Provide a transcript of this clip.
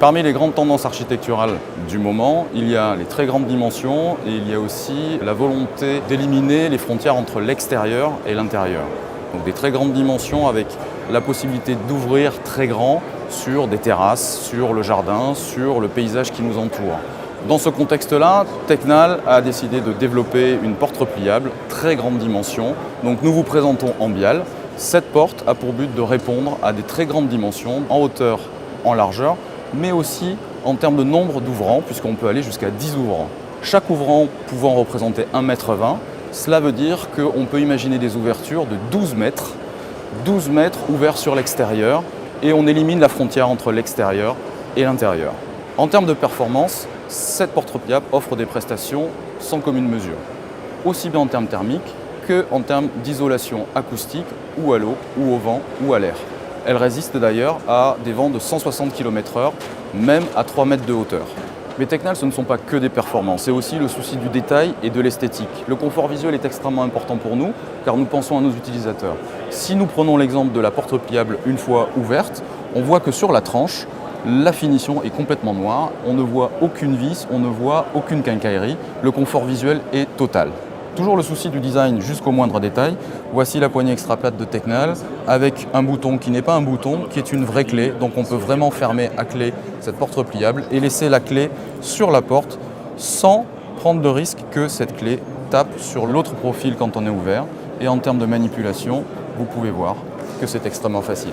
Parmi les grandes tendances architecturales du moment, il y a les très grandes dimensions et il y a aussi la volonté d'éliminer les frontières entre l'extérieur et l'intérieur. Donc des très grandes dimensions avec la possibilité d'ouvrir très grand sur des terrasses, sur le jardin, sur le paysage qui nous entoure. Dans ce contexte-là, Tecnal a décidé de développer une porte repliable, très grande dimension. Donc nous vous présentons Ambial. Cette porte a pour but de répondre à des très grandes dimensions, en hauteur, en largeur, mais aussi en termes de nombre d'ouvrants, puisqu'on peut aller jusqu'à 10 ouvrants. Chaque ouvrant pouvant représenter 1,20 m, cela veut dire qu'on peut imaginer des ouvertures de 12 mètres ouverts sur l'extérieur, et on élimine la frontière entre l'extérieur et l'intérieur. En termes de performance, cette porte repliable offre des prestations sans commune mesure, aussi bien en termes thermiques qu'en termes d'isolation acoustique ou à l'eau, ou au vent, ou à l'air. Elle résiste d'ailleurs à des vents de 160 km/h, même à 3 mètres de hauteur. Mais Tecnal, ce ne sont pas que des performances, c'est aussi le souci du détail et de l'esthétique. Le confort visuel est extrêmement important pour nous, car nous pensons à nos utilisateurs. Si nous prenons l'exemple de la porte repliable une fois ouverte, on voit que sur la tranche, la finition est complètement noire, on ne voit aucune vis, on ne voit aucune quincaillerie, le confort visuel est total. Toujours le souci du design jusqu'au moindre détail. Voici la poignée extra plate de Tecnal avec un bouton qui n'est pas un bouton, qui est une vraie clé. Donc on peut vraiment fermer à clé cette porte repliable et laisser la clé sur la porte sans prendre de risque que cette clé tape sur l'autre profil quand on est ouvert. Et en termes de manipulation, vous pouvez voir que c'est extrêmement facile.